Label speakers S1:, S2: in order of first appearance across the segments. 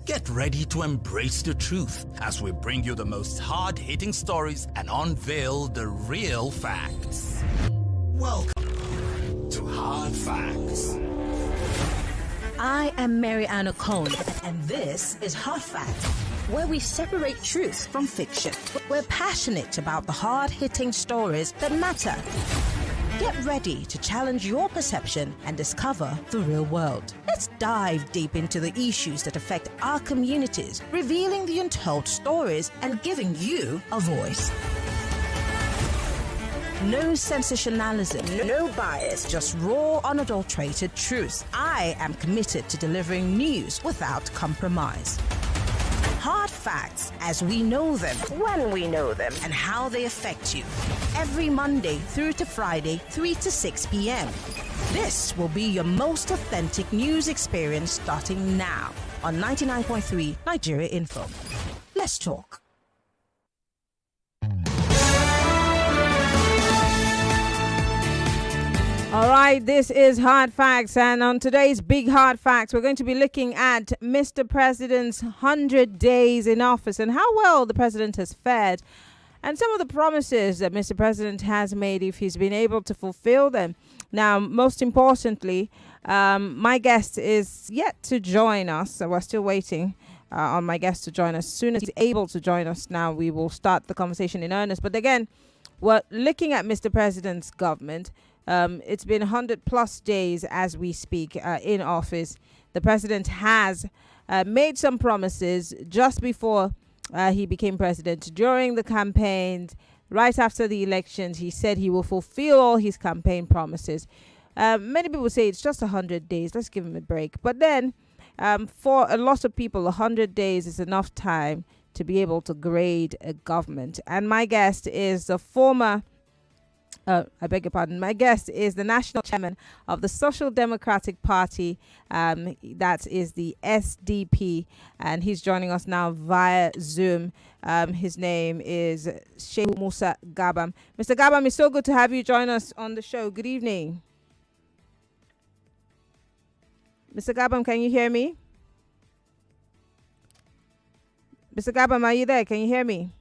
S1: Get ready to embrace the truth as we bring you the most hard-hitting stories and unveil the real facts. Welcome to Hard Facts.
S2: I am Mary Ann Okon, and this is Hard Facts, where we separate truth from fiction. We're passionate about the hard-hitting stories that matter. Get ready to challenge your perception and discover the real world. Let's dive deep into the issues that affect our communities, revealing the untold stories and giving you a voice. No sensationalism, no bias, just raw, unadulterated truth. I am committed to delivering news without compromise. Hard facts as we know them, when we know them, and how they affect you. Every Monday through to Friday, 3 to 6 p.m. This will be your most authentic news experience starting now on 99.3 Nigeria Info. Let's talk.
S3: All right, this is Hard Facts, and on today's Big Hard Facts, we're going to be looking at Mr. President's 100 days in office and how well the president has fared, and some of the promises that Mr. President has made, if he's been able to fulfill them. Now, most importantly, my guest is yet to join us, so we're still waiting on my guest to join us. As soon as he's able to join us now, we will start the conversation in earnest. But again, we're looking at Mr. President's government. It's been 100 plus days as we speak in office. The president has made some promises just before he became president. During the campaigns, right after the elections, he said he will fulfill all his campaign promises. Many people say it's just 100 days. Let's give him a break. But then for a lot of people, 100 days is enough time to be able to grade a government. And my guest is the former I beg your pardon. My guest is the national chairman of the Social Democratic Party, that is the SDP, and he's joining us now via Zoom. His name is Shehu Musa Gabam. Mr. Gabam, it's so good to have you join us on the show. Good evening. Mr. Gabam, can you hear me? Mr. Gabam, are you there? Can you hear me?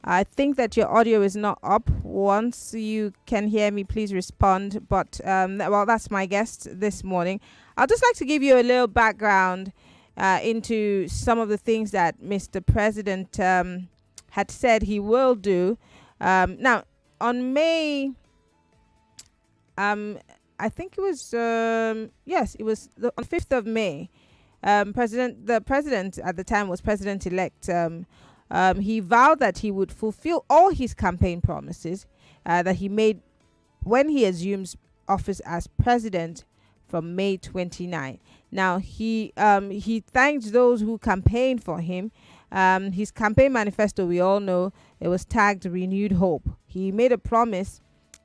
S3: I think that your audio is not up. Once you can hear me, please respond. But, well, that's my guest this morning. I'd just like to give you a little background into some of the things that Mr. President had said he will do. Now, on May, I think it was, yes, it was on 5th of May. The president at the time was President-elect. He vowed that he would fulfill all his campaign promises that he made when he assumes office as president from May 29. Now, he thanked those who campaigned for him. His campaign manifesto, we all know, it was tagged Renewed Hope. He made a promise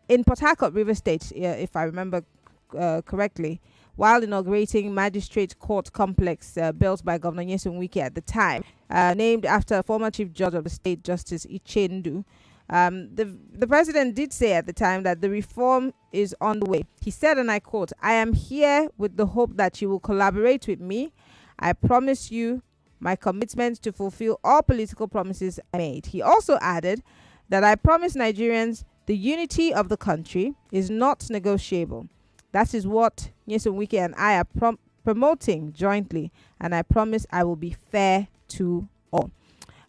S3: in Port Harcourt, River State, if I remember correctly, while inaugurating magistrate court complex built by Governor Nyesom at the time, named after former Chief Judge of the State, Justice Ichendu. The president did say at the time that the reform is on the way. He said, and I quote, "I am here with the hope that you will collaborate with me. I promise you my commitment to fulfill all political promises I made." He also added that I promise Nigerians the unity of the country is not negotiable. That is what Nyesom Wike and I are promoting jointly, and I promise I will be fair to all.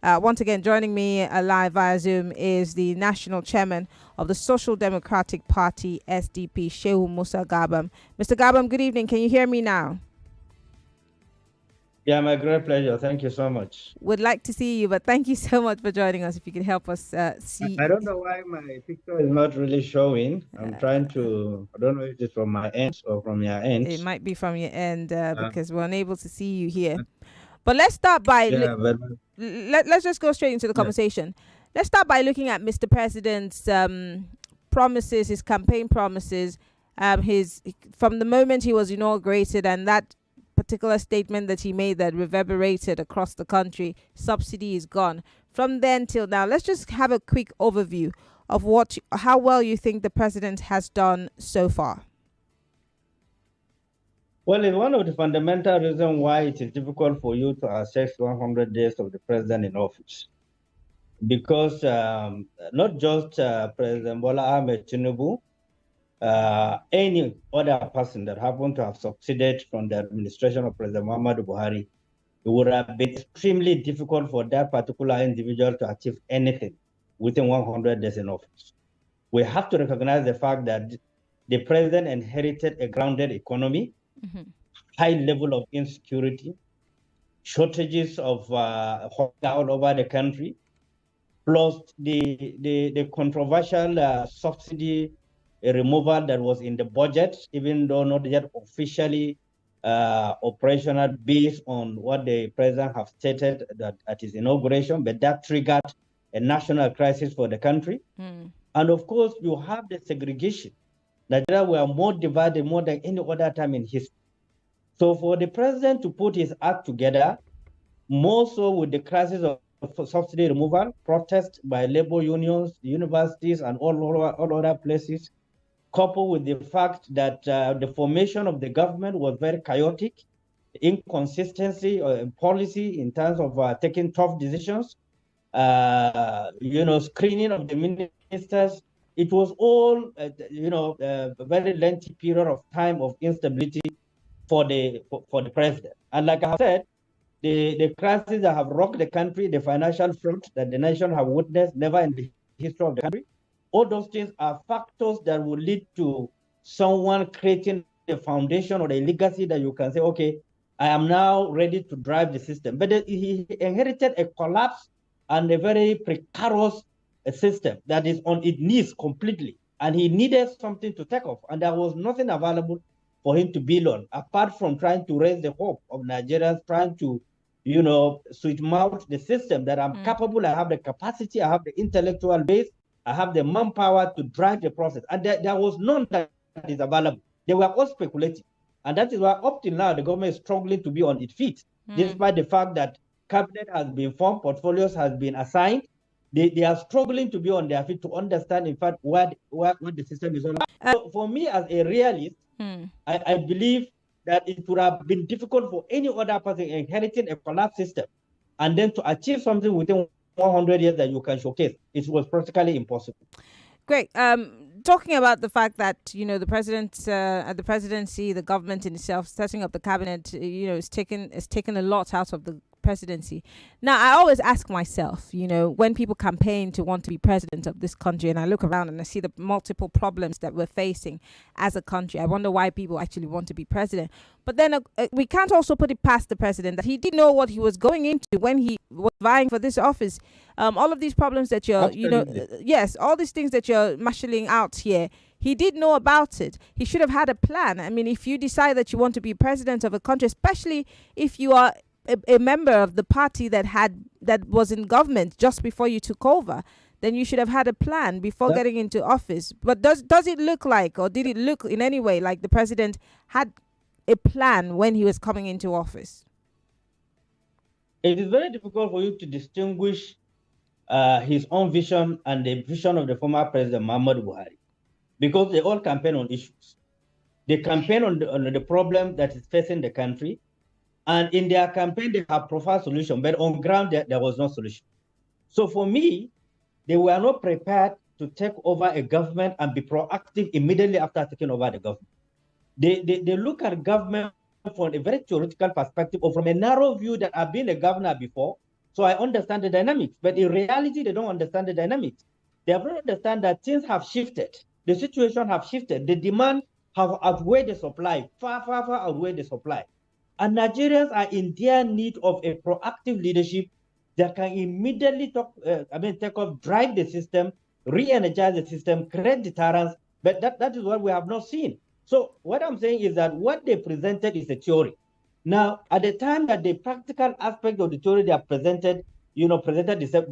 S3: Once again, joining me live via Zoom is the national chairman of the Social Democratic Party, SDP, Shehu Musa Gabam. Mr. Gabam, good evening. Can you hear me now?
S4: Yeah, my great pleasure. Thank you so much.
S3: Would like to see you, but thank you so much for joining us. If you could help us see.
S4: I don't know why my picture is not really showing. I'm trying to, I don't know if it's from my end or from your end.
S3: It might be from your end because we're unable to see you here. But let's start by, let's just go straight into the conversation. Let's start by looking at Mr. President's promises, his campaign promises, from the moment he was inaugurated, and that particular statement that he made that reverberated across the country, subsidy is gone. From then till now, let's just have a quick overview of how well you think the president has done so far.
S4: Well, it's one of the fundamental reasons why it is difficult for you to assess 100 days of the president in office. Because not just President Bola Ahmed Tinubu, any other person that happened to have succeeded from the administration of President Muhammadu Buhari, it would have been extremely difficult for that particular individual to achieve anything within 100 days in office. We have to recognize the fact that the president inherited a grounded economy, high level of insecurity, shortages of hunger all over the country, plus the controversial subsidy removal that was in the budget, even though not yet officially operational based on what the president have stated that at his inauguration, but that triggered a national crisis for the country. And of course, you have the segregation. Nigeria were more divided more than any other time in history. So for the president to put his act together, more so with the crisis of subsidy removal, protest by labor unions, universities, and all other places, coupled with the fact that the formation of the government was very chaotic, inconsistency in policy in terms of taking tough decisions, screening of the ministers. It was all, a very lengthy period of time of instability for the president. And like I said, the crises that have rocked the country, the financial front that the nation have witnessed, never in the history of the country, all those things are factors that will lead to someone creating a foundation or a legacy that you can say, okay, I am now ready to drive the system. But he inherited a collapse and a very precarious system that is on its knees completely. And he needed something to take off. And there was nothing available for him to build on, apart from trying to raise the hope of Nigerians, trying to, sweeten out the system that I'm capable, I have the capacity, I have the intellectual base, I have the manpower to drive the process. And there was none that is available. They were all speculative. And that is why up till now, the government is struggling to be on its feet, despite the fact that cabinet has been formed, portfolios has been assigned. They are struggling to be on their feet to understand, in fact, what the system is all about. So for me, as a realist, I believe that it would have been difficult for any other person inheriting a collapsed system and then to achieve something within 100 years that you can showcase. It was practically impossible.
S3: Great. Talking about the fact that, the president at the presidency, the government in itself, setting up the cabinet, is taken a lot out of the presidency. Now, I always ask myself, when people campaign to want to be president of this country, and I look around and I see the multiple problems that we're facing as a country, I wonder why people actually want to be president. But then we can't also put it past the president that he did know what he was going into when he was vying for this office. All of these problems that you're, yes, all these things that you're marshalling out here, he did know about it. He should have had a plan. I mean, if you decide that you want to be president of a country, especially if you are a member of the party that was in government just before you took over, then you should have had a plan before getting into office. But does it look like, or did it look in any way like the president had a plan when he was coming into office?
S4: It is very difficult for you to distinguish his own vision and the vision of the former president Muhammadu Buhari, because they all campaign on issues. They campaign on the problem that is facing the country. And in their campaign, they have profiled solution, but on ground, there was no solution. So for me, they were not prepared to take over a government and be proactive immediately after taking over the government. They look at government from a very theoretical perspective or from a narrow view that I've been a governor before, so I understand the dynamics. But in reality, they don't understand the dynamics. They have not understand that things have shifted. The situation have shifted. The demand have outweighed the supply, far outweighed the supply. And Nigerians are in their need of a proactive leadership that can immediately take off, drive the system, re-energize the system, create deterrence. But that is what we have not seen. So what I'm saying is that what they presented is a theory. Now, at the time that the practical aspect of the theory they have presented, they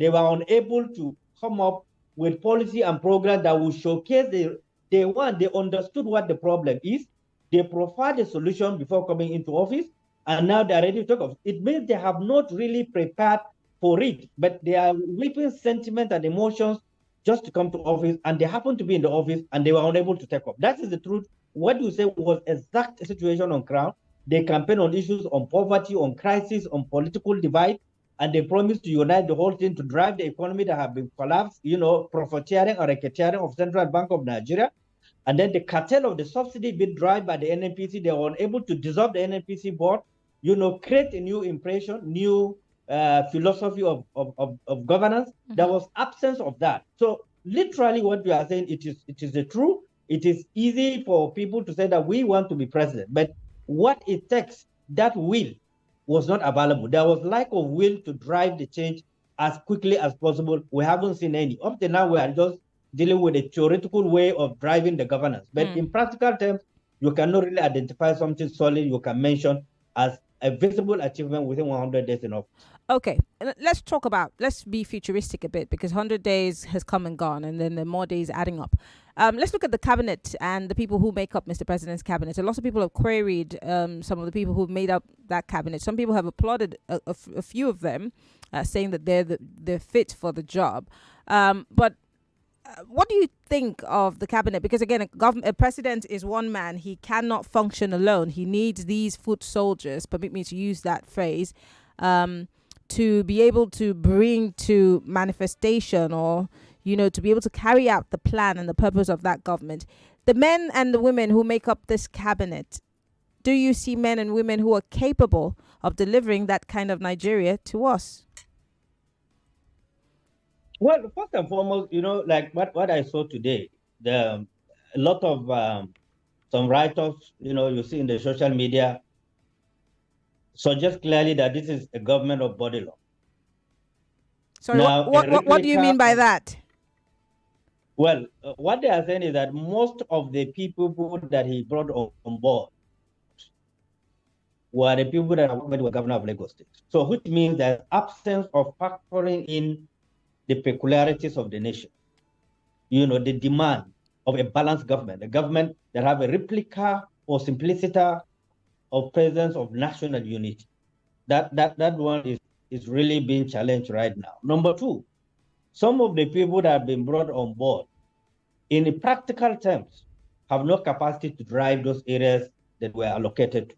S4: were unable to come up with policy and program that will showcase they understood what the problem is. They provide a solution before coming into office, and now they are ready to talk of. It means they have not really prepared for it, but they are whipping sentiment and emotions just to come to office, and they happen to be in the office, and they were unable to take up. That is the truth. What you say was exact situation on ground, They campaign on issues on poverty, on crisis, on political divide, and they promise to unite the whole thing to drive the economy that have been collapsed, profiteering or racketeering of Central Bank of Nigeria. And then the cartel of the subsidy being driven by the NNPC, they were unable to dissolve the NNPC board, create a new impression, new philosophy of governance. Mm-hmm. There was absence of that. So literally what we are saying, it is the truth. It is easy for people to say that we want to be president, but what it takes, that will was not available. There was lack of will to drive the change as quickly as possible. We haven't seen any. Up to now, we are just dealing with a theoretical way of driving the governance. But in practical terms, you cannot really identify something solid you can mention as a visible achievement within 100 days in office.
S3: Okay, let's be futuristic a bit, because 100 days has come and gone, and then the more days adding up. Let's look at the cabinet and the people who make up Mr. President's cabinet. A lot of people have queried some of the people who've made up that cabinet. Some people have applauded a few of them, saying that they're fit for the job. But what do you think of the cabinet? Because again, a president is one man. He cannot function alone. He needs these foot soldiers, permit me to use that phrase, to be able to bring to manifestation, or to be able to carry out the plan and the purpose of that government. The men and the women who make up this cabinet, do you see men and women who are capable of delivering that kind of Nigeria to us?
S4: Well, first and foremost, like what I saw today, a lot of some write-offs, you see in the social media, suggest clearly that this is a government of body law.
S3: Sorry, now, what do you mean by that?
S4: Well, what they are saying is that most of the people that he brought on board were the people that were governor of Lagos State. So, which means that absence of factoring in the peculiarities of the nation, the demand of a balanced government, a government that have a replica or simplicity of presence of national unity. That one is really being challenged right now. Number two, some of the people that have been brought on board, in the practical terms, have no capacity to drive those areas that were allocated to.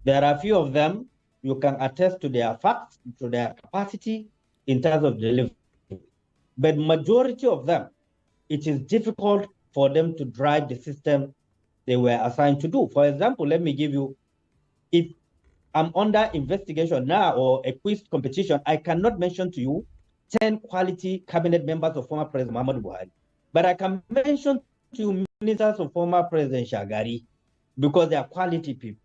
S4: There are a few of them, you can attest to their facts, to their capacity in terms of delivery. But majority of them, it is difficult for them to drive the system they were assigned to do. For example, let me give you, if I'm under investigation now or a quiz competition, I cannot mention to you 10 quality cabinet members of former President Muhammadu Buhari. But I can mention to you ministers of former President Shagari, because they are quality people.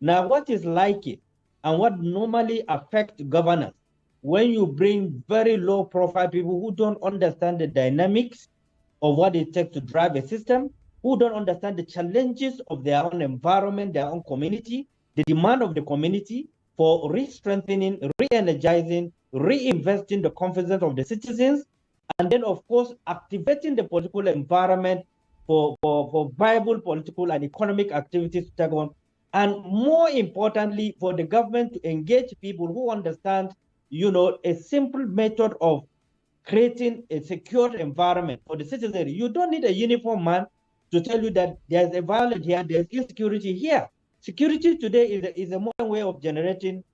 S4: Now, what is like it and what normally affects governance, when you bring very low profile people who don't understand the dynamics of what it takes to drive a system, who don't understand the challenges of their own environment, their own community, the demand of the community for re-strengthening, re-energizing, reinvesting the confidence of the citizens, and then, of course, activating the political environment for viable political and economic activities to take on, and more importantly, for the government to engage people who understand, a simple method of creating a secure environment for the citizenry. You don't need a uniform man to tell you that there's a violence here, there's insecurity here. Security today is a modern way of generating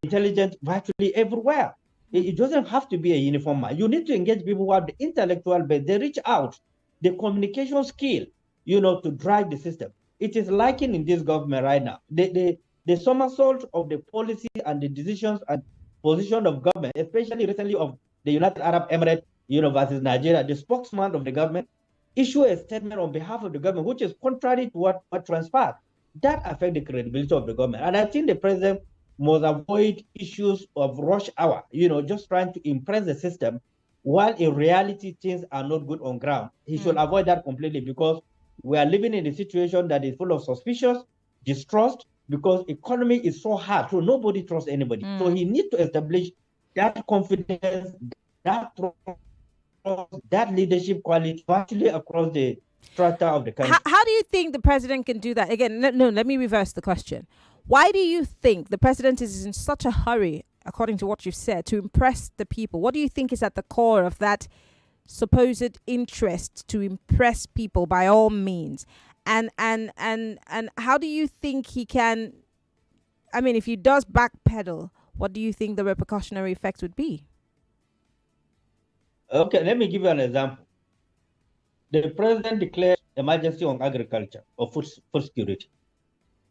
S4: intelligence virtually everywhere. It doesn't have to be a uniform man. You need to engage people who have the intellectual base. They reach out, the communication skill, to drive the system. It is lacking in this government right now. The somersault of the policy and the decisions and position of government, especially recently of the United Arab Emirates, versus Nigeria, the spokesman of the government issue a statement on behalf of the government, which is contrary to what transpired. That affects the credibility of the government. And I think the president must avoid issues of rush hour, just trying to impress the system, while in reality, things are not good on ground. He should avoid that completely, because we are living in a situation that is full of suspicion, distrust, because economy is so hard, so nobody trusts anybody. So he needs to establish that confidence, that trust, that leadership quality actually across the strata of the country.
S3: How do you think the president can do that? Again, no, let me reverse the question. Why do you think the president is in such a hurry, according to what you've said, to impress the people? What do you think is at the core of that supposed interest to impress people by all means? And how do you think he can? I mean, if he does backpedal, what do you think the repercussionary effects would be?
S4: Okay, let me give you an example. The president declared emergency on agriculture or food security,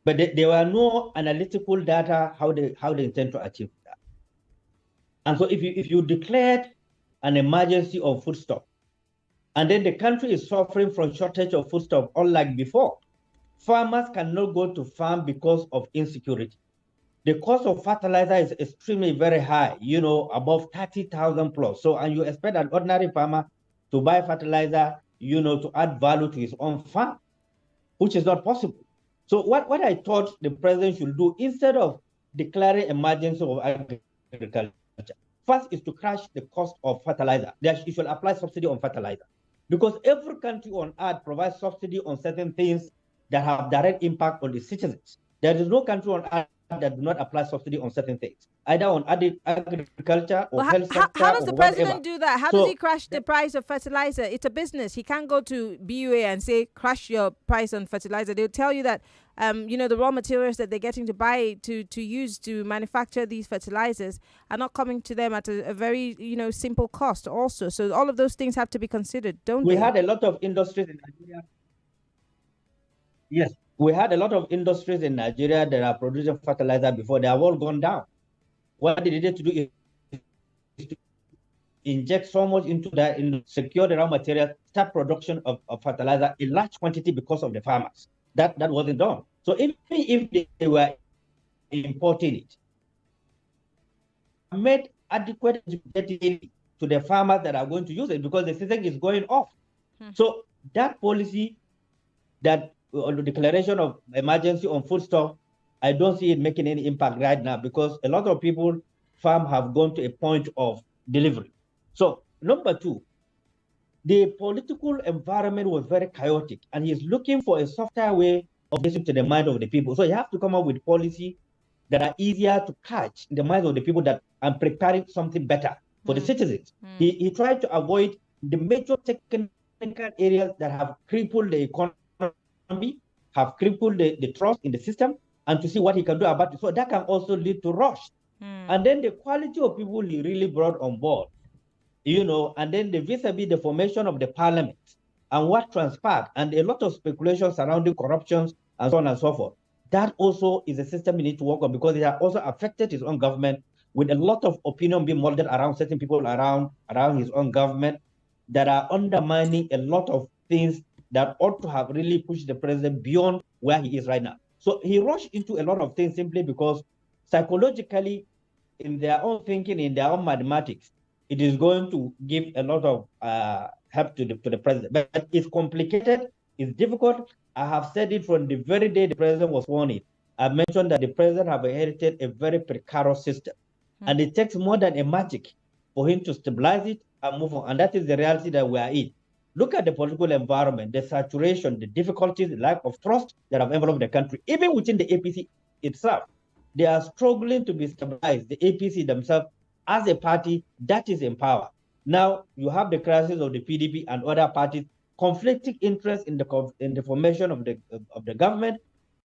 S4: but there were no analytical data how they intend to achieve that. And so if you declared an emergency on foodstuff, and then the country is suffering from shortage of foodstuff, unlike before, farmers cannot go to farm because of insecurity. The cost of fertilizer is extremely very high, above 30,000 plus. So, and you expect an ordinary farmer to buy fertilizer, to add value to his own farm, which is not possible. So what I thought the president should do, instead of declaring emergency of agriculture, first is to crash the cost of fertilizer. You should apply subsidy on fertilizer. Because every country on earth provides subsidy on certain things that have direct impact on the citizens. There is no country on earth that do not apply subsidy on certain things, either on agriculture or health sector.
S3: How does the president do that? How does he crash the price of fertilizer? It's a business. He can't go to BUA and say, crash your price on fertilizer. They'll tell you that, the raw materials that they're getting to buy to use to manufacture these fertilizers are not coming to them at a very, simple cost also. So all of those things have to be considered, don't they?
S4: We had a lot of industries in Nigeria. Yes. We had a lot of industries in Nigeria that are producing fertilizer before. They have all gone down. What they needed to do is to inject so much into that, secure the raw material, start production of fertilizer in large quantity because of the farmers. That wasn't done. So even if they were importing it, made adequate to the farmers that are going to use it, because the season is going off. So that policy, that the declaration of emergency on foodstuff, I don't see it making any impact right now, because a lot of people farm have gone to a point of delivery. So number two, the political environment was very chaotic, and he's looking for a softer way of listening to the mind of the people. So you have to come up with policy that are easier to catch in the minds of the people, that I'm preparing something better for the citizens. He tried to avoid the major technical areas that have crippled the economy, have crippled the trust in the system, and to see what he can do about it. So that can also lead to rush. And then the quality of people he really brought on board, and then the vis-a-vis the formation of the parliament and what transpired, and a lot of speculation surrounding corruptions and so on and so forth. That also is a system we need to work on, because it has also affected his own government, with a lot of opinion being molded around certain people around his own government that are undermining a lot of things that ought to have really pushed the president beyond where he is right now. So he rushed into a lot of things simply because psychologically, in their own thinking, in their own mathematics, it is going to give a lot of help to the president. But it's complicated, it's difficult. I have said it from the very day the president was sworn in. I mentioned that the president have inherited a very precarious system. And it takes more than a magic for him to stabilize it and move on. And that is the reality that we are in. Look at the political environment, the saturation, the difficulties, the lack of trust that have enveloped the country. Even within the APC itself, they are struggling to be stabilized. The APC themselves, as a party that is in power. Now you have the crisis of the PDP and other parties, conflicting interests in the formation of the government.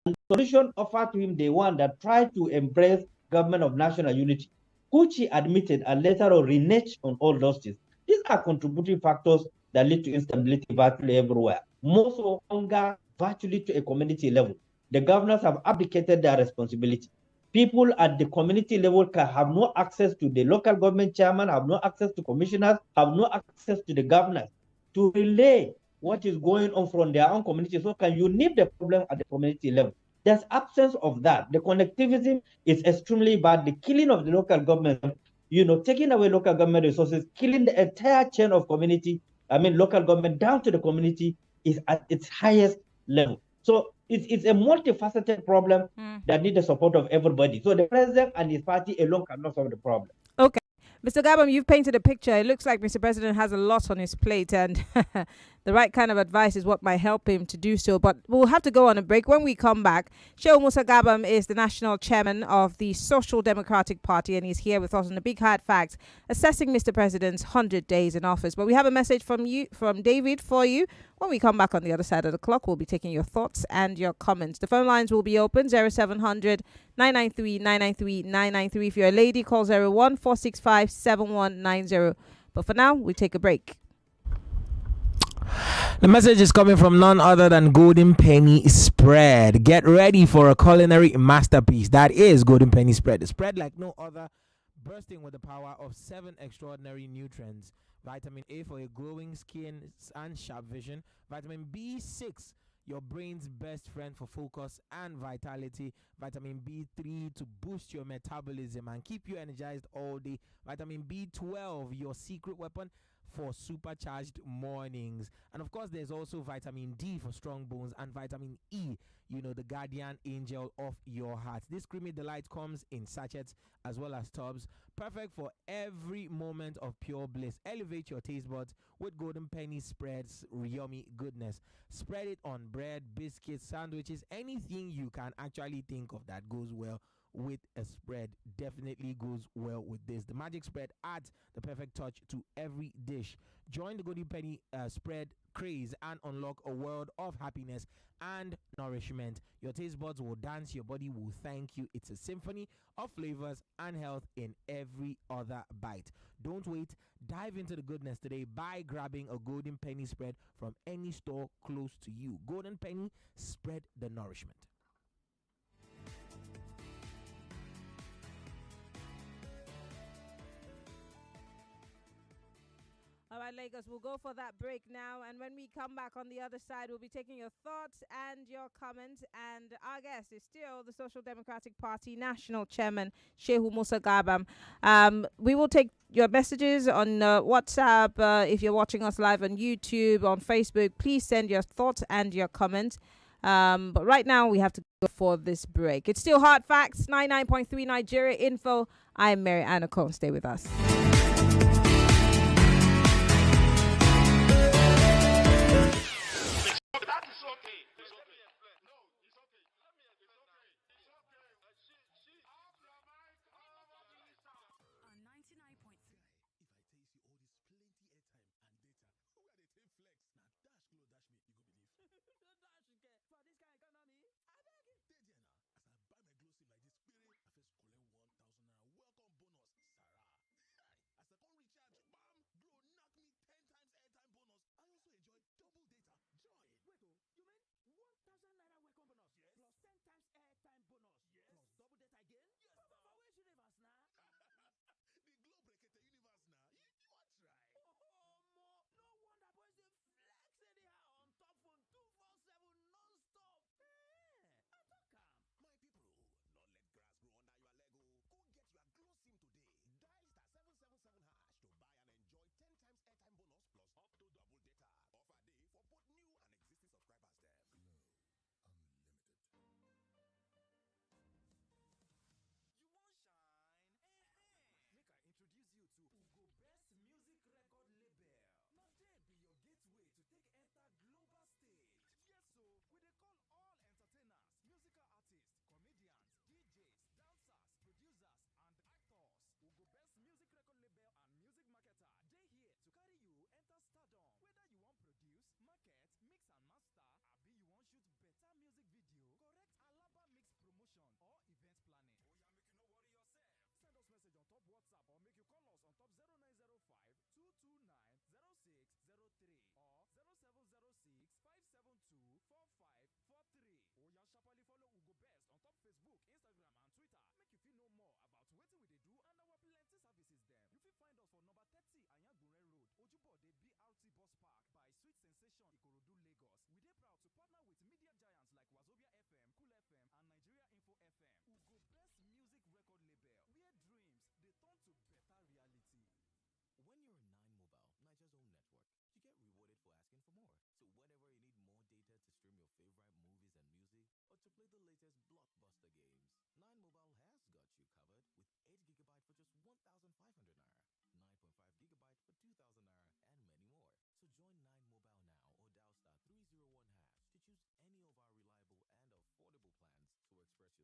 S4: And the solution offered to him, the one that tried to embrace government of national unity, which he admitted and later on reneged on all those things. These are contributing factors that lead to instability virtually everywhere. More so, hunger virtually to a community level. The governors have abdicated their responsibility. People at the community level have no access to the local government chairman, have no access to commissioners, have no access to the governors to relay what is going on from their own community. So can you nip the problem at the community level? There's absence of that. The connectivity is extremely bad. The killing of the local government, taking away local government resources, killing the entire chain of community, local government down to the community, is at its highest level. So it's a multifaceted problem that needs the support of everybody. So the president and his party alone cannot solve the problem.
S3: Okay. Mr. Gabam, you've painted a picture. It looks like Mr. President has a lot on his plate, and the right kind of advice is what might help him to do so. But we'll have to go on a break. When we come back, Shehu Musa Gabam is the national chairman of the Social Democratic Party, and he's here with us on the Big Hard Facts, assessing Mr. President's 100 days in office. But we have a message from David, for you. When we come back on the other side of the clock, we'll be taking your thoughts and your comments. The phone lines will be open, 0700 993 993 993. If you're a lady, call 01 465 7190. But for now, we take a break.
S5: The message is coming from none other than Golden Penny Spread. Get ready for a culinary masterpiece. That is Golden Penny Spread. A spread like no other, bursting with the power of 7 extraordinary nutrients. Vitamin A for a glowing skin and sharp vision. Vitamin B6, your brain's best friend for focus and vitality. Vitamin B3 to boost your metabolism and keep you energized all day. Vitamin B12, your secret weapon for supercharged mornings. And of course, there's also vitamin D for strong bones, and vitamin E, the guardian angel of your heart. This creamy delight comes in sachets as well as tubs, perfect for every moment of pure bliss. Elevate your taste buds with Golden Penny Spread's yummy goodness. Spread it on bread, biscuits, sandwiches, anything you can actually think of that goes well with a spread. Definitely goes well with this. The magic spread adds the perfect touch to every dish. Join the Golden Penny Spread craze and unlock a world of happiness and nourishment. Your taste buds will dance, your body will thank you. It's a symphony of flavors and health in every other bite. Don't wait, dive into the goodness today by grabbing a Golden Penny Spread from any store close to you. Golden Penny, spread the nourishment.
S3: All right, Lagos, we'll go for that break now. And when we come back on the other side, we'll be taking your thoughts and your comments. And our guest is still the Social Democratic Party National Chairman, Shehu Musa Gabam. We will take your messages on WhatsApp. If you're watching us live on YouTube, on Facebook, please send your thoughts and your comments. But right now, we have to go for this break. It's still Hard Facts, 99.3 Nigeria Info. I'm Mary Ann Okon. Stay with us.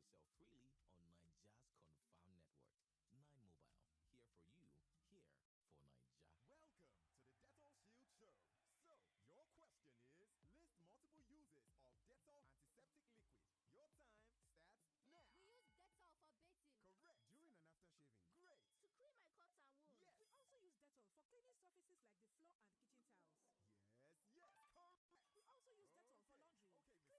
S6: yourself freely on Niger's Confirm Network. 9 Mobile, here for you, here for Niger.
S7: Welcome to the Dettol Shield Show. So, your question is, list multiple uses of Dettol antiseptic liquid. Your time starts now.
S8: We use Dettol for bathing.
S7: Correct. During and after shaving. Great.
S9: To clean my cuts and wounds.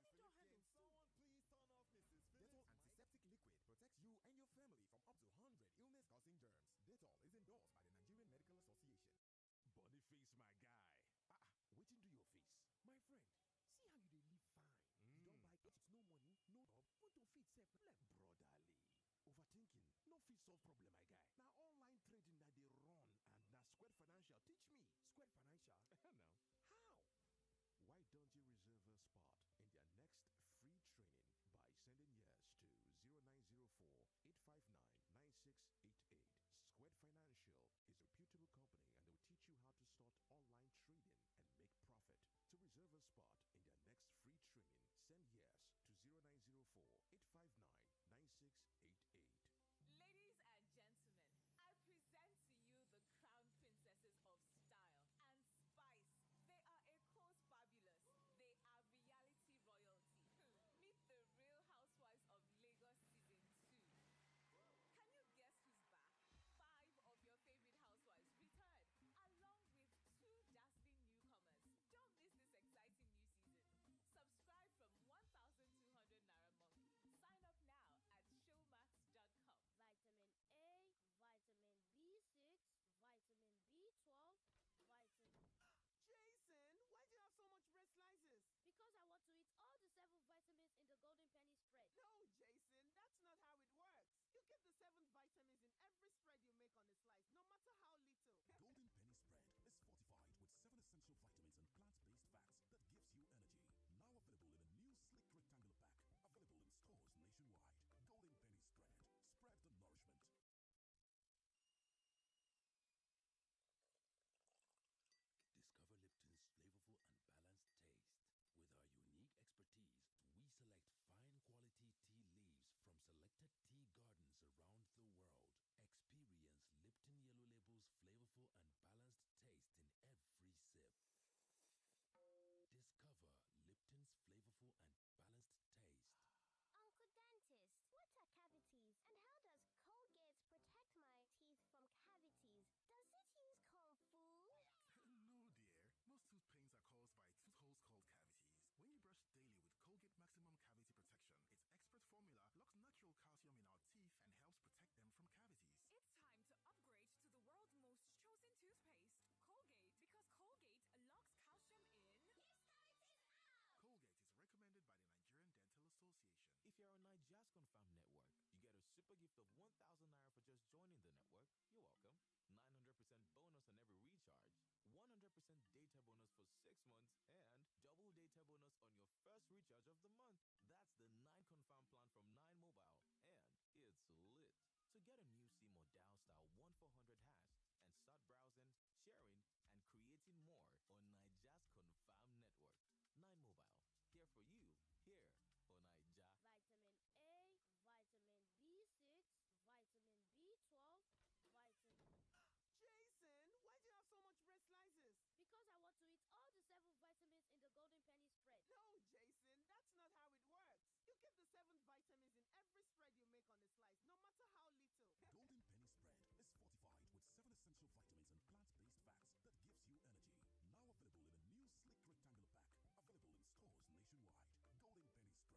S7: Yes.
S9: We also use Dettol for cleaning surfaces like the floor and kitchen towels.
S7: Yes, correct.
S9: We also use Dettol for laundry.
S7: Okay, Mrs.
S9: Cleaning door handles too.
S7: Someone please turn off Mrs. Phillips. Dettol antiseptic liquid protects you and your family from up to 100 illness-causing germs. Dettol is endorsed by the Nigerian Medical Association.
S10: Boniface, my guy. Waiting to your face. My friend, see how you dey live fine. You don't buy clothes, no money, no job. Want to feed self like brotherly. Overthinking, no fit solve problem, my guy. Now online trading that they run and now Square Financial teach me. Square Financial? No. How? Why don't you reserve a spot in their next free training by sending yes to 0904-859-9688. Squared Financial is a reputable company and they will teach you how to start online trading and make profit. To reserve a spot in their next free training, send yes to 0904-859-9688.
S11: Ladies and gentlemen, I present to you the crown princesses of style and spice. They are Eco's fabulous. They are reality royalty. Meet the Real Housewives of Lagos Season 2. Can you guess who's back? 5 of your favorite housewives return, along with 2 dazzling newcomers. Don't miss this exciting new season. Subscribe from 1,200 Naira month. Sign up now at showmax.com.
S8: Vitamin A, vitamin B6, vitamin B12, vitamin...
S9: Jason, why do you have so much bread slices?
S8: Because I want to eat all the 7 vitamins in the Golden Penny spread.
S9: No, Jason, that's not how it works. You get the 7 vitamins in every spread you make on a slice, no matter how little.
S12: Golden Penny spread is fortified with 7 essential vitamins and plant-based fats that gives you energy. Now available in a new sleek rectangular pack. Available in stores nationwide. Golden Penny spread. Spread the nourishment. Discover Lipton's flavorful and balanced taste. With our unique expertise, we select fine quality tea leaves from selected tea gardens around the world. Experience Lipton Yellow Label's flavorful and balanced taste in every sip. Discover Lipton's flavorful and balanced taste.
S13: Uncle Dentist, what are cavities and how does Colgate protect my teeth from cavities? Does it use cold food?
S14: No, dear. Most tooth pains are caused by tooth holes called cavities. When you brush daily with Colgate Maximum Cavity Protection, its expert formula locks natural calcium in our teeth and helps protect them from cavities.
S15: It's time to upgrade to the world's most chosen toothpaste, Colgate, because Colgate locks calcium in.
S14: Colgate is recommended by the Nigerian Dental Association.
S6: If you're on Niger's Confirm Network, you get a super gift of 1,000 Naira for just joining the network. You're welcome. 900% bonus on every recharge, 100% data bonus for 6 months, and double data bonus on your first recharge of the month. That's the 9 Confirm plan from 9 Mobile, and it's lit. So get a new SIM or dial star 1400 hash and start browsing, sharing, and creating more on Niger's Confirm Network. 9 Mobile, here for you, here for Niger.
S8: Vitamin A, vitamin B6, vitamin B12, vitamin...
S9: Jason, why do you have so much bread slices?
S8: Because I want to eat all the 7 vitamins in the Golden Penny spread.
S9: No, Jason, that's not how it works. You get the 7 vitamins in every spread you make on a slice, no matter how little.
S12: Golden Penny spread is fortified with 7 essential vitamins and plant-based fats that gives you energy.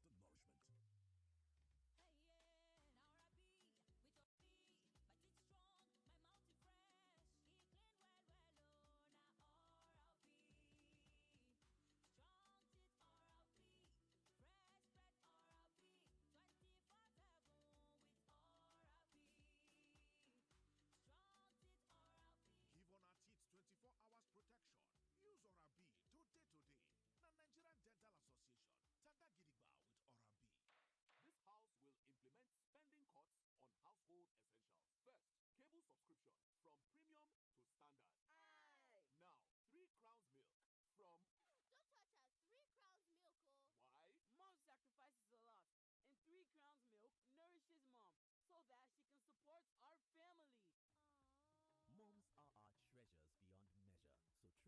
S12: Now available in a new sleek rectangular pack. Available in stores nationwide. Golden Penny spread. Spread the nourishment.
S16: Hey, yeah, now I be with your feet, my teeth strong, my mouth is fresh, he clean well, oh, now RLP, strong teeth RLP, fresh bread RLP, 24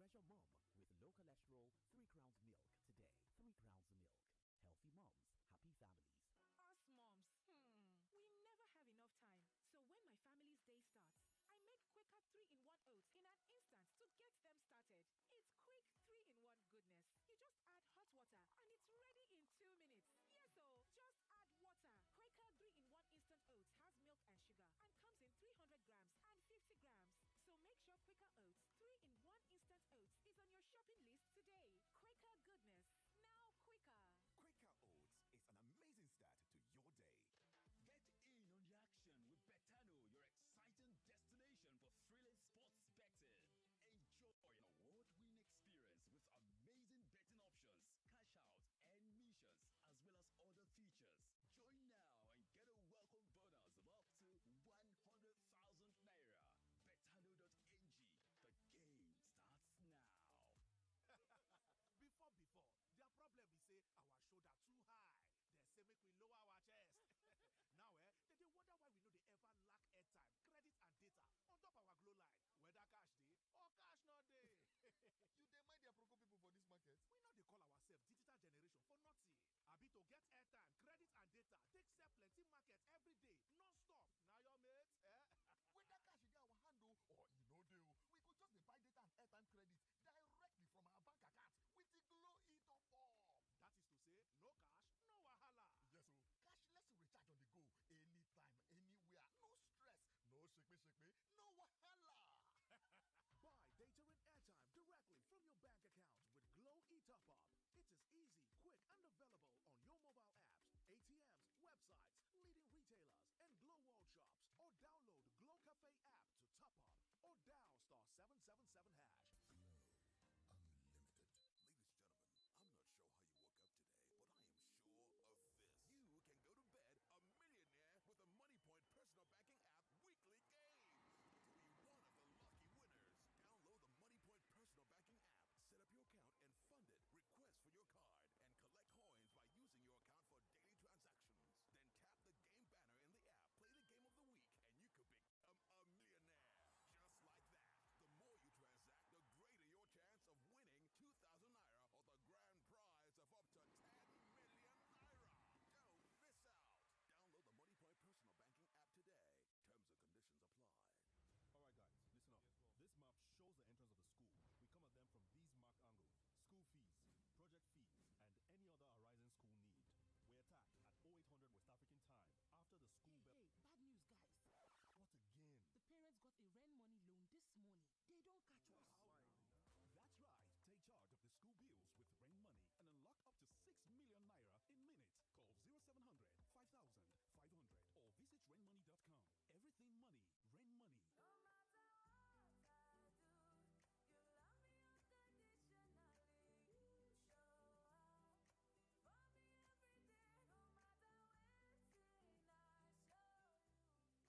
S17: Treasure Mom with low cholesterol 3 crowns milk today. 3 crowns milk. Healthy moms, happy families.
S15: Us moms, we never have enough time. So when my family's day starts, I make quicker 3-in-1 oats in an instant to get them started. It's quick 3-in-1 goodness. You just add hot water and it's ready in 2 minutes. Yes, so just add water. Quaker 3-in-1 instant oats has milk and sugar and comes in 300 grams and 50 grams. So make sure Quaker Oats 3-in-1 instant oats is on your shopping list today. Quaker goodness, now quicker.
S10: Quaker Oats is an amazing start to your day.
S18: Get in on the action with Betano, your exciting destination for thrilling sports betting. Enjoy an award-winning experience with amazing betting options, cash out, and missions, as well as other features. Join now and get a welcome bonus of up to 100,000 naira. Betano.ng. The game starts now.
S14: Before, their problem is say our shoulder too high. They say make we lower our chest. Now, they wonder why we know they ever lack airtime, credit, and data on top our glow line. Whether cash day or cash not day.
S19: You dey mind their proco people for this market?
S14: We know they call ourselves digital generation for nothing. Abi to get airtime, credit, and data, take sell plenty market every day, non-stop. Now your mates,
S19: Whether cash dey our handle or you know deal, we could just dey buy data and airtime credit directly from our bank account with the Glow e-top up.
S14: That is to say, no cash, no wahala.
S19: Yes, so cashless recharge on the go, anytime, anywhere, no stress, no shake me, no wahala.
S14: Buy data and airtime directly from your bank account with Glow e-top up. It is easy, quick, and available on your mobile apps, ATMs, websites, leading retailers, and Glow World shops. Or download Glow Cafe app to top up or dial *777#.
S12: Glow Unlimited. Ladies and gentlemen, I'm not sure how you woke up today, but I am sure of this. You can go to bed a millionaire with a MoneyPoint personal banking app weekly games. To be one of the lucky winners, download the MoneyPoint personal banking app, set up your account and fund it, request for your card, and collect coins by using your account for daily transactions. Then tap the game banner in the app, play the game of the week, and you could become a millionaire. Just like that. The more you transact, the greater your chance of winning 2,000 naira or the grand prize of up to 10 million naira. Don't miss out. Download the MoneyPoint personal banking app today. Terms and conditions apply.
S10: Alright guys, listen up. This map shows the entrance of the school. We come at them from these marked angles: school fees, project fees, and any other arising school need. We attack at 0800 West African time after the school bell.
S20: Hey, bad news guys.
S10: What again?
S20: The parents got a rent money loan this morning. They don't catch us.
S10: That's right. Take charge of the school bills with Rain Money and unlock up to 6 million naira in minutes. Call 0700 5000 500 or visit rainmoney.com. Everything money. Rain Money.
S16: No matter what I do, you love me unconditionally. You show up for me every day, no matter when I show you.
S21: A mother's love is unconditional. Nothing serves this love better than a bowl of Indomie. So, show some love with Indomie.
S10: I won't tell you now about one revolutionary product from one German company. Them call them Knauf Majestic Skimming Plaster. E no need bonding agent or POP pen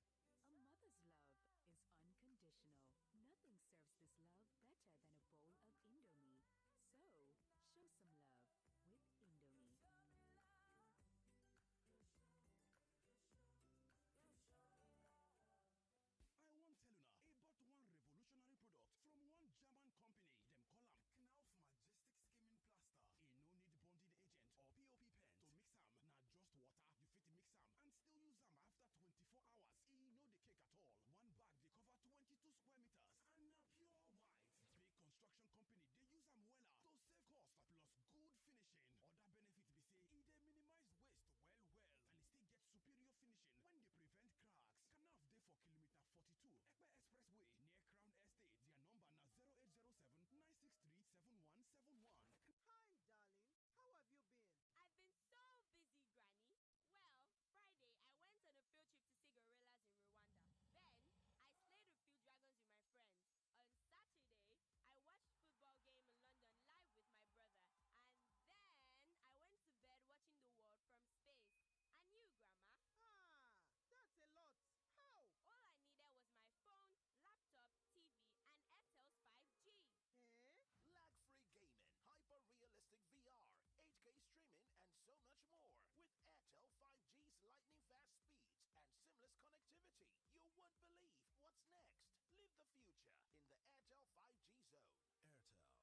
S10: to mix them. Not just water, you fit mix them and still use them after 24 hours. E no the cake at all. One bag they cover 22 square meters and a pure white. Big construction company they use them well to save cost plus good finishing. Other benefits be say they minimize waste well and still get superior finishing when they prevent cracks. Knauf dey for kilometer 42 Ekpe Expressway near Crown Estate. Their number now 0807 963 7171.
S9: Hi, darling. How have you been?
S8: I've been so busy, Granny. Well, Friday, I went on a field trip to see gorillas in Rwanda. Then, I slayed a few dragons with my friends. On Saturday, I watched football game in London live with my brother. And then, I went to bed watching the world from space. And you, Grandma?
S9: That's a lot. How?
S8: All I needed was my phone, laptop, TV, and Airtel's 5G.
S22: Lag-free gaming, hyper-realistic VR, 8K streaming, and so much more. With Airtel 5G's lightning-fast speeds and seamless connectivity, you won't believe what's next. Live the future in the Airtel 5G zone.
S12: Airtel.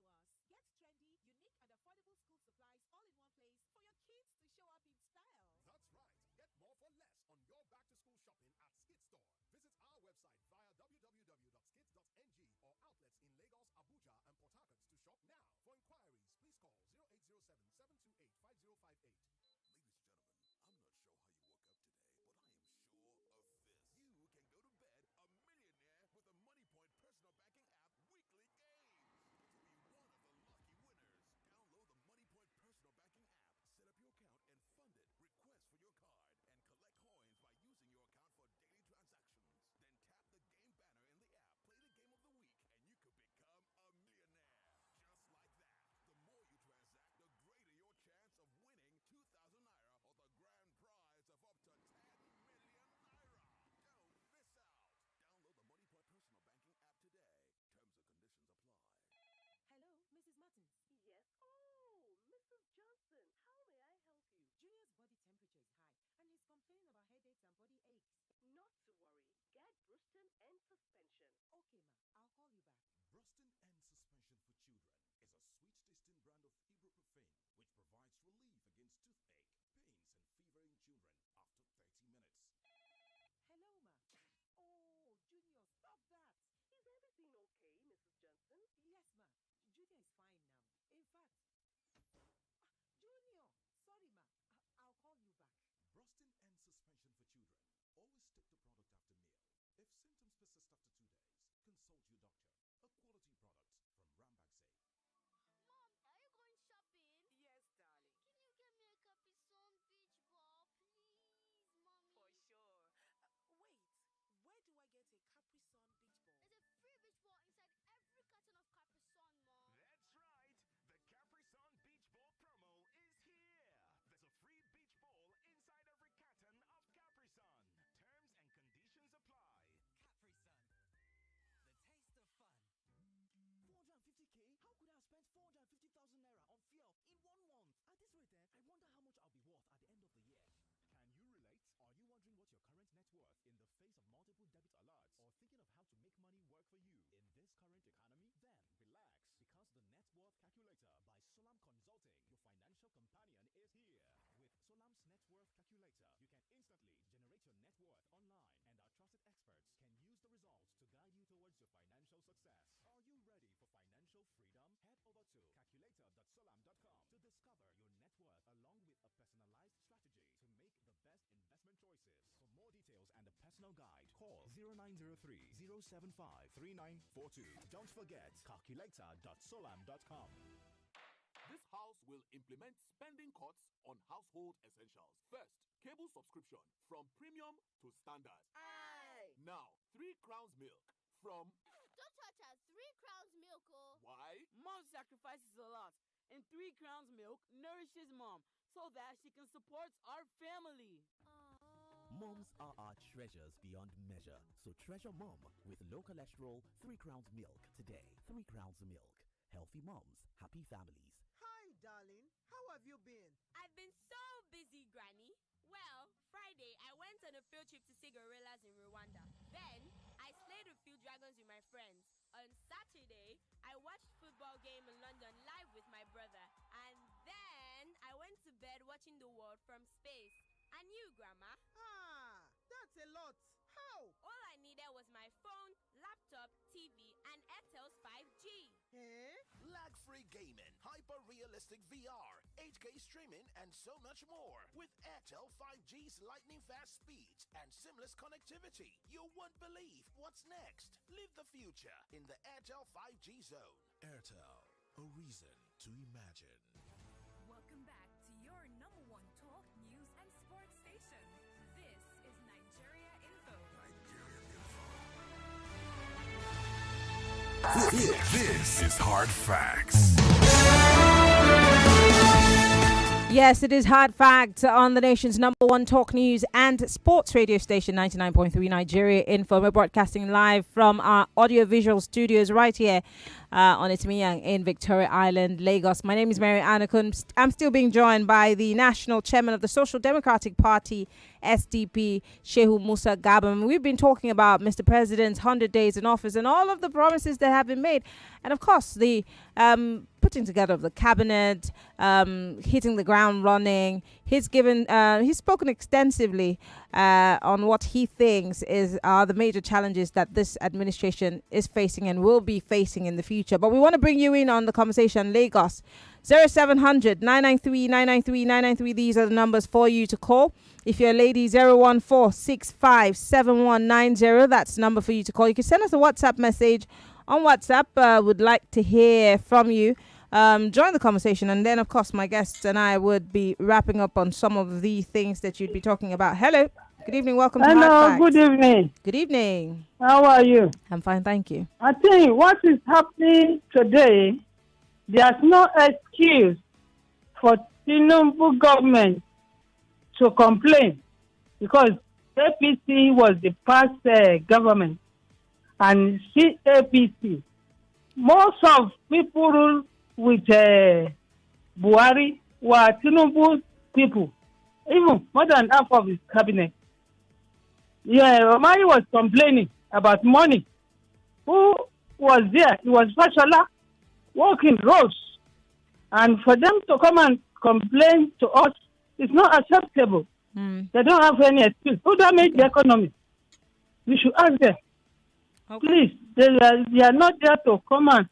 S15: to us. Get trendy, unique, and affordable school supplies all in one place for your kids to show up in style.
S7: That's right. Get more for less on your back-to-school shopping at Skid Store. Visit our website via www.skids.ng or outlets in Lagos, Abuja, and Port Harcourt to shop now. For inquiries, please call 0807-728-5058.
S12: Ladies and gentlemen, I'm not sure how you woke up today, but I am sure of this. You can go to bed a millionaire with a MoneyPoint personal banking app weekly games. To be one of the lucky winners, download the MoneyPoint personal banking app, set up your account and fund it, request for your card, and collect coins by using your account for daily transactions. Then tap the game banner in the app, play the game of the week, and you could become a millionaire. Just like that. The more you transact, the greater your chance of winning 2,000 naira or the grand prize of up to 10 million naira. Don't miss out. Download the MoneyPoint personal banking app today. Terms and conditions apply.
S15: Hello, Mrs. Martins.
S1: Yes. Oh, Mrs. Johnson, how may I help you?
S15: Junior's body temperature is high, and he's complaining about headaches and body aches.
S1: Not to worry. Get Bruston and suspension.
S15: Okay, ma. I'll call you back.
S14: Bruston End Suspension for Children is a sweet-tasting brand of ibuprofen which provides relief against toothache, pains, and fever in children after 30 minutes.
S15: Hello, ma. Oh, Junior, stop that.
S1: Is everything okay, Mrs. Johnson?
S15: Yes, ma. Junior is fine now. In fact, Junior, sorry, ma. I'll call you back.
S14: Bruston End Suspension for Children. Always take the product after meal. If symptoms persist after 2 days, consult your doctor. A quality product from Rambaxay.
S13: Mom, are you going shopping?
S11: Yes, darling.
S13: Can you get me a Capri Sun beach ball, please, mommy?
S11: For sure. Wait, where do I get a Capri Sun beach ball?
S13: There's a free beach ball inside every carton of Capri Sun, Mom.
S18: That's right. The Capri Sun Beach Ball promo is here. There's a free beach ball inside every carton of Capri Sun. Terms and conditions apply.
S2: Capri Sun, the taste of fun. 450k? How could I have spent 450,000 naira on fuel in 1 month? At this rate, I wonder how much I'll be worth at the end of the year.
S10: Can you relate? Are you wondering what your current net worth in the face of multiple debit alerts or thinking of how to make money work for you in this current economy? Then relax, because the Net Worth Calculator by Solam Consulting, your financial companion, is here. With Solam's Net Worth Calculator, you can instantly generate your net worth online, and our trusted experts can use the results to guide you towards your financial success. Are you ready for financial freedom? Head over to calculator.solam.com to discover your net worth along with a personalized strategy to make the best investment choices. For more details and a personal guide, call 0903 075 3942. Don't forget calculator.solam.com.
S23: This house will implement spending cuts on household essentials. First, cable subscription from premium to standard.
S1: Aye.
S23: Now, 3 crowns milk from...
S13: Don't touch our 3 crowns milk, oh.
S23: Why?
S24: Mom sacrifices a lot, and 3 crowns milk nourishes mom so that she can support our family.
S17: Moms are our treasures beyond measure. So treasure mom with low cholesterol 3 crowns milk today. 3 crowns milk. Healthy moms, happy families.
S9: Hi, darling. How have you been?
S8: I've been so busy, Granny. Well, Friday, I went on a field trip to see gorillas in Rwanda. Then, I slayed a few dragons with my friends. On Saturday, I watched football game in London live with my brother. And then, I went to bed watching the world from space. And you, Grandma?
S9: Ah, that's a lot. How?
S8: All I needed was my phone, laptop, TV, and Airtel's 5G.
S9: Eh?
S22: Lag-free gaming, hyper-realistic VR, 8K streaming, and so much more. With Airtel 5G's lightning-fast speeds and seamless connectivity, you won't believe what's next. Live the future in the Airtel 5G zone.
S12: Airtel, a reason to imagine.
S21: Welcome back to your #1 talk, news, and sports station. This is Nigeria Info.
S12: This is Hard Facts.
S3: Yes, it is Hard Fact on the nation's #1 talk news and sports radio station, 99.3 Nigeria Info. We're broadcasting live from our audiovisual studios right here on Itimiyang in Victoria Island, Lagos. My name is Mary Anakun. I'm still being joined by the national chairman of the Social Democratic Party, SDP, Shehu, Musa, Gabam. We've been talking about Mr. President's 100 days in office and all of the promises that have been made. And of course, the putting together of the cabinet, hitting the ground running. He's spoken extensively on what he thinks are the major challenges that this administration is facing and will be facing in the future. But we want to bring you in on the conversation. Lagos, 0700 993 993 993. These are the numbers for you to call. If you're a lady, 014657190. That's the number for you to call. You can send us a WhatsApp message on WhatsApp. Would like to hear from you. Join the conversation, and then of course my guests and I would be wrapping up on some of the things that you'd be talking about. Hello, good evening, welcome to Hard Facts.
S4: Good evening.
S3: Good evening.
S4: How are you?
S3: I'm fine, thank you.
S4: I think what is happening today, there's no excuse for Tinubu government to complain, because APC was the past government, and APC, most of people with Buhari were Tinubu people, even more than half of his cabinet. Yeah, Romani was complaining about money. Who was there? It was Fashola walking roads. And for them to come and complain to us, it's not acceptable. They don't have any excuse. Who damaged the economy? We should ask them. Okay. Please, they are not there to come and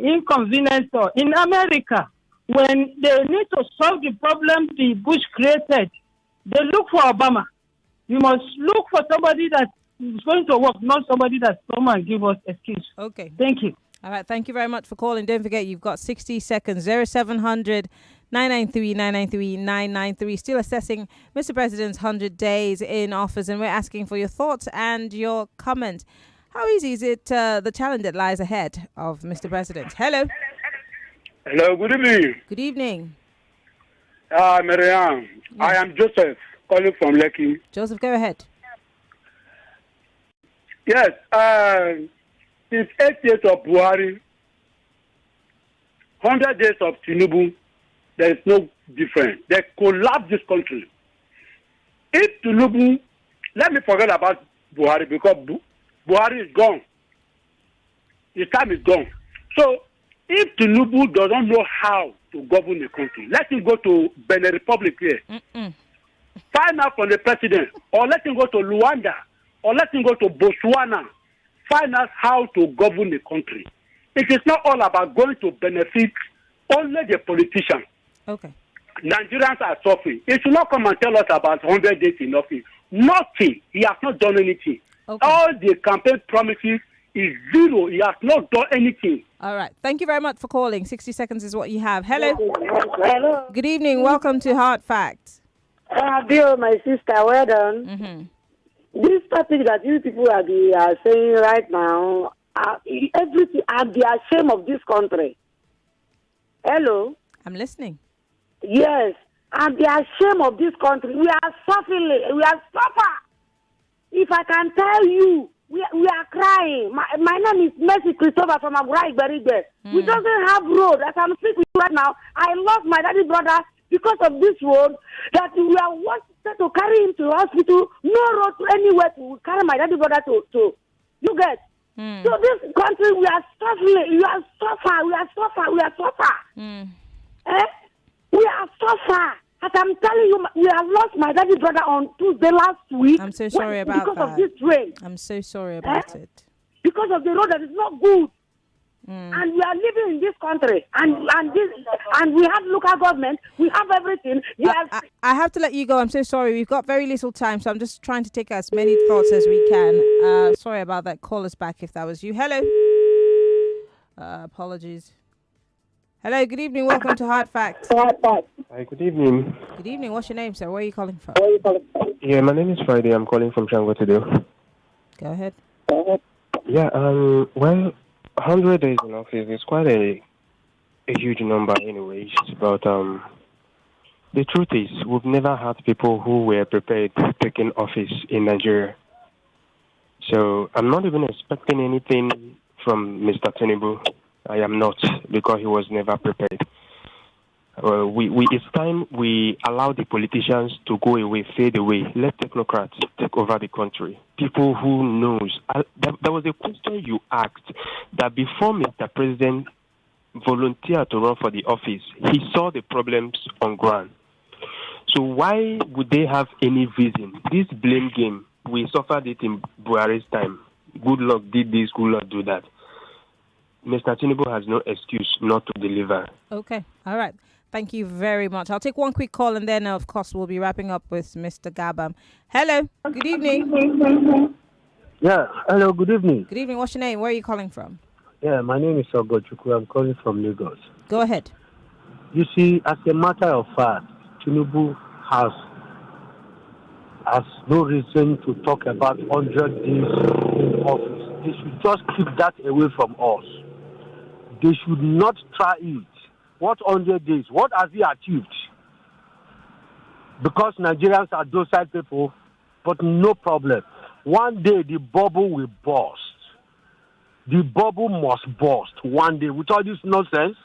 S4: inconvenience us. In America, when they need to solve the problem the Bush created, they look for Obama. You must look for somebody that is going to work, not somebody that's come and give us excuse.
S3: Okay.
S4: Thank you.
S3: All right. Thank you very much for calling. Don't forget, you've got 60 seconds. 0700 993 993 993. Still assessing Mr. President's 100 days in office, and we're asking for your thoughts and your comments. How easy is it, the challenge that lies ahead of Mr. President? Hello.
S5: Hello, good evening.
S3: Good evening.
S5: Mariam, yes. I am Joseph, calling from Lekki.
S3: Joseph, go ahead.
S5: Yes, since 8 years of Buhari, 100 days of Tinubu, there is no difference. They collapse this country. If Tinubu, let me forget about Buhari, because Buhari is gone. His time is gone. So, if Tinubu doesn't know how to govern the country, let him go to Benin Republic here. Find out from the president, or let him go to Luanda, or let him go to Botswana. Find out how to govern the country. It is not all about going to benefit only the politicians.
S3: Okay.
S5: Nigerians are suffering. He should not come and tell us about 100 days in office. Nothing. He has not done anything. Okay. All the campaign promises is zero. He has not done anything.
S3: All right. Thank you very much for calling. 60 seconds is what you have. Hello.
S6: Hello.
S3: Good evening. Welcome to Hard Facts.
S6: Bill, my sister, well done. This topic that you people are saying right now, everything, I'm ashamed of this country. Hello?
S3: I'm listening.
S6: Yes. I'm ashamed of this country. We are suffering. We are suffering. If I can tell you, we are crying. My name is Mercy Christopher from Agurai Berigbe. We doesn't have road. As I'm speaking with you right now, I lost my daddy brother because of this road, that we are wanted to carry him to the hospital. No road to anywhere to carry my daddy brother to. You get? So this country, we are suffering. We are suffering. We are suffering. We are suffering. We are suffering. As I'm telling you, we have lost my daddy brother on Tuesday last week.
S3: I'm so sorry about that.
S6: Because of this rain.
S3: I'm so sorry about it.
S6: Because of the road that is not good. And we are living in this country. And we have local government. We have everything.
S3: I have to let you go. I'm so sorry. We've got very little time, so I'm just trying to take as many thoughts as we can. Sorry about that. Call us back if that was you. Hello. Apologies. Hello, good evening. Welcome to Hard Facts.
S19: Hi, good evening.
S3: Good evening. What's your name, sir? Where are you calling from?
S19: Yeah, my name is Friday. I'm calling from Shango today.
S3: Go ahead.
S19: Yeah, well, 100 days in office is quite a huge number anyways, but the truth is we've never had people who were prepared to take in office in Nigeria. So I'm not even expecting anything from Mr. Tinubu. I am not, because he was never prepared. It's time we allow the politicians to go away, fade away. Let technocrats take over the country. People who knows. There was a question you asked that before Mr. President volunteered to run for the office, he saw the problems on ground. So why would they have any reason? This blame game, we suffered it in Buhari's time. Good luck did this, good luck do that. Mr. Tinubu has no excuse not to deliver.
S3: Okay. All right. Thank you very much. I'll take one quick call and then, of course, we'll be wrapping up with Mr. Gabam. Hello. Good evening.
S7: Yeah. Hello. Good evening.
S3: Good evening. What's your name? Where are you calling from?
S7: Yeah, my name is Ogochukwu. I'm calling from Lagos.
S3: Go ahead.
S7: You see, as a matter of fact, Tinubu has no reason to talk about 100 days in office. They should just keep that away from us. They should not try it. What 100 days? What has he achieved? Because Nigerians are docile people, but no problem. One day the bubble will burst. The bubble must burst one day with all this nonsense.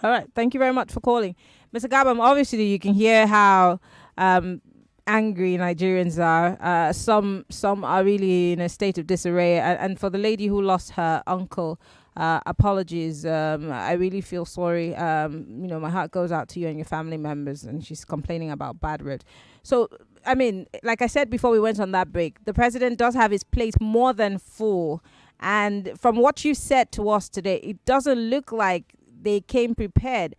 S3: All right. Thank you very much for calling. Mr. Gabam, obviously you can hear how angry Nigerians are. Some are really in a state of disarray. And for the lady who lost her uncle, apologies. I really feel sorry. My heart goes out to you and your family members. And she's complaining about bad roads. So, I mean, like I said before we went on that break, the president does have his plate more than full. And from what you said to us today, it doesn't look like they came prepared.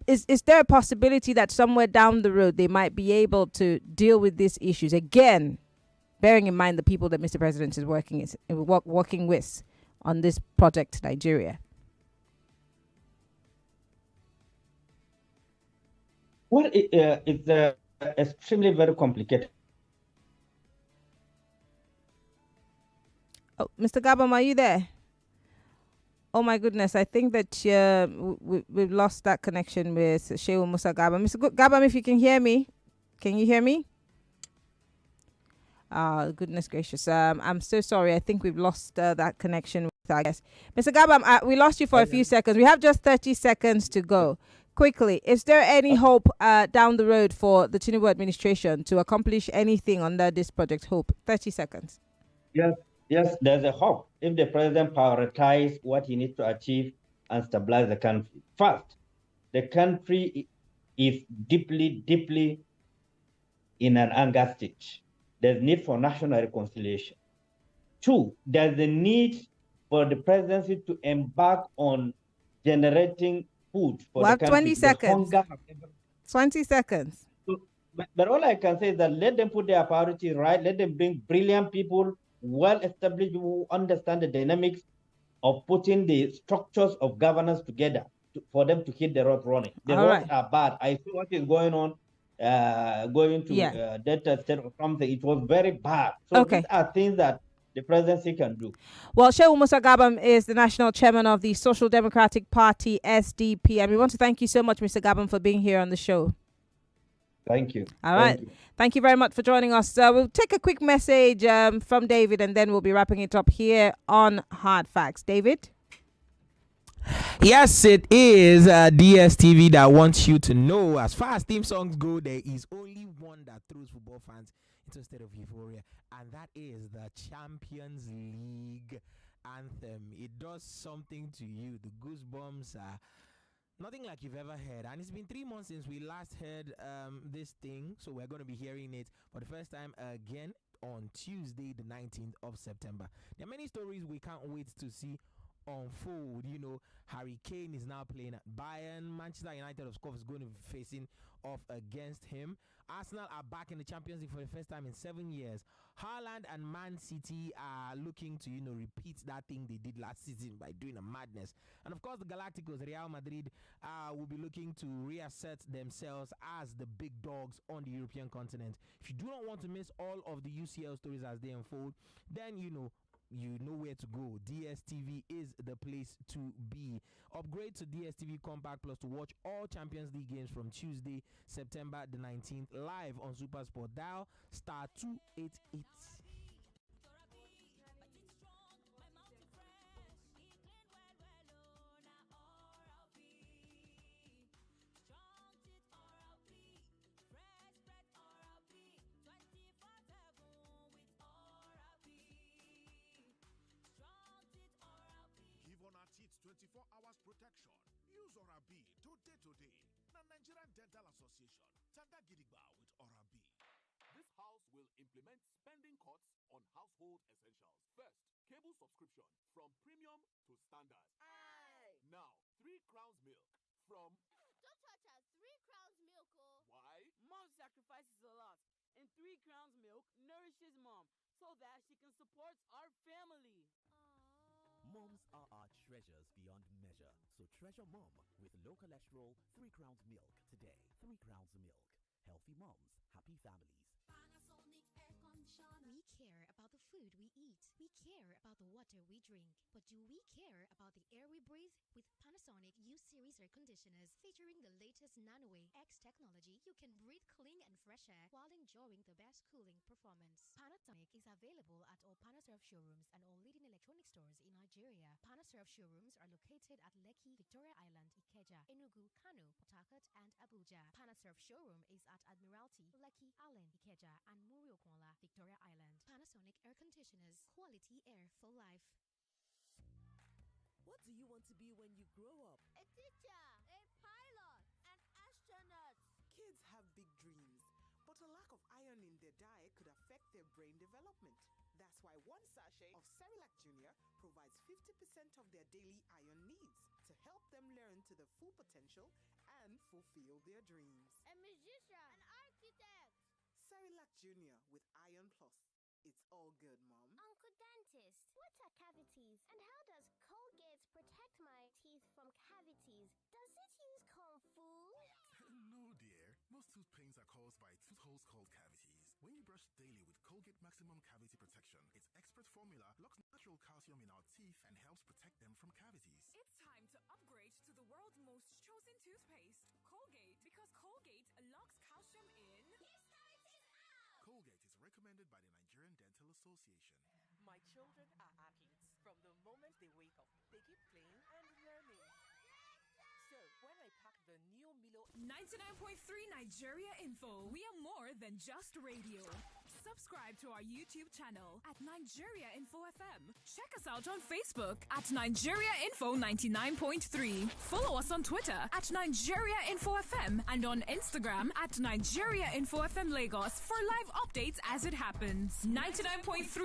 S3: Is there a possibility that somewhere down the road they might be able to deal with these issues again, bearing in mind the people that Mr. President is working with on this project, Nigeria?
S15: Well, it's extremely very complicated.
S3: Oh, Mr. Gabam, are you there? Oh my goodness, I think that we've lost that connection with Shehu Musa Gabam. Mr. Gabam, if you can hear me, can you hear me? Goodness gracious. I'm so sorry. I think we've lost that connection with our guest. Mr. Gabam, we lost you for a few seconds. We have just 30 seconds to go. Quickly, is there any hope down the road for the Tinubu administration to accomplish anything under this project? Hope. 30 seconds.
S15: Yes, there's a hope if the president prioritizes what he needs to achieve and stabilize the country. First, the country is deeply in an anger stage. There's need for national reconciliation. Two, there's the need for the presidency to embark on generating food for the country.
S3: 20 seconds. 20 seconds.
S15: But all I can say is that let them put their priorities right. Let them bring brilliant people, well-established people who understand the dynamics of putting the structures of governance together for them to hit the road running. The roads are bad. I see what is going on, going to Delta State or something. It was very bad. So these are things that the presidency can do.
S3: Well, Shehu Musa Gabam is the national chairman of the Social Democratic Party, SDP. And we want to thank you so much, Mr. Gabam, for being here on the show.
S15: Thank you.
S3: All right. Thank you very much for joining us. We'll take a quick message from David, and then we'll be wrapping it up here on Hard Facts. David?
S16: Yes, it is DSTV that wants you to know, as far as theme songs go, there is only one that throws football fans into a state of euphoria, and that is the Champions League anthem. It does something to you. The goosebumps are nothing like you've ever heard. And it's been 3 months since we last heard this thing, so we're going to be hearing it for the first time again on Tuesday, the 19th of September. There are many stories we can't wait to see unfold. You know, Harry Kane is now playing at Bayern. Manchester United, of course, is going to be facing off against him. Arsenal are back in the Champions League for the first time in 7 years. Haaland and Man City are looking to, repeat that thing they did last season by doing a madness. And of course, the Galacticos, Real Madrid, will be looking to reassert themselves as the big dogs on the European continent. If you do not want to miss all of the UCL stories as they unfold, then you know where to go. DSTV is the place to be. Upgrade to DSTV Compact Plus to watch all Champions League games from Tuesday, September the 19th, live on SuperSport. Dial *288.
S22: 24 hours protection. Use Orabi today. Na Nigerian Dental Association. Tanda Gidigba with Orabi.
S23: This house will implement spending cuts on household essentials. First, cable subscription from premium to standard.
S8: Aye.
S23: Now, 3 crowns milk from...
S8: Don't touch us. 3 crowns milk, oh.
S23: Why?
S24: Mom sacrifices a lot, and 3 crowns milk nourishes mom so that she can support our family.
S17: Moms are our treasures beyond measure. So treasure mom with low cholesterol 3 crowns milk today. 3 crowns milk. Healthy moms, happy families.
S11: We care about the food we eat. We care about the water we drink. But do we care about the air we breathe? With Panasonic U-Series air conditioners featuring the latest NanoWay X technology, you can breathe clean and fresh air while enjoying the best cooling performance. Panasonic is available at all Panasurf showrooms and all leading electronic stores in Nigeria. Panasurf showrooms are located at Lekki, Victoria Island, Ikeja, Enugu, Kano, Port Harcourt, and Abuja. Panasurf showroom is at Admiralty, Lekki, Allen, Ikeja, and Muriokwala, Victoria Island. Panasonic air conditioners, quality air for life.
S14: What do you want to be when you grow up?
S8: A teacher, a pilot, an astronaut.
S9: Kids have big dreams, but a lack of iron in their diet could affect their brain development. That's why 1 sachet of Cerelac Junior provides 50% of their daily iron needs to help them learn to their full potential and fulfill their dreams.
S8: A musician, an architect.
S9: Cerelac Junior with Iron Plus. It's all good, Mom.
S13: Uncle Dentist, what are cavities? And how does Colgate protect my teeth from cavities? Does it use Kung Fu?
S22: No, dear. Most tooth pains are caused by tooth holes called cavities. When you brush daily with Colgate Maximum Cavity Protection, its expert formula locks natural calcium in our teeth and helps protect them from cavities.
S21: It's time to upgrade to the world's most chosen toothpaste, Colgate, because Colgate locks calcium in.
S22: Colgate is recommended by the Nigerian Dental Association.
S18: My children are athletes. From the moment they wake up, they keep playing and learning. So, when I pack the new Milo
S21: 99.3 Nigeria Info, we are more than just radio. Subscribe to our YouTube channel at Nigeria Info FM. Check us out on Facebook at Nigeria Info 99.3. Follow us on Twitter at Nigeria Info FM and on Instagram at Nigeria Info FM Lagos for live updates as it happens. 99.3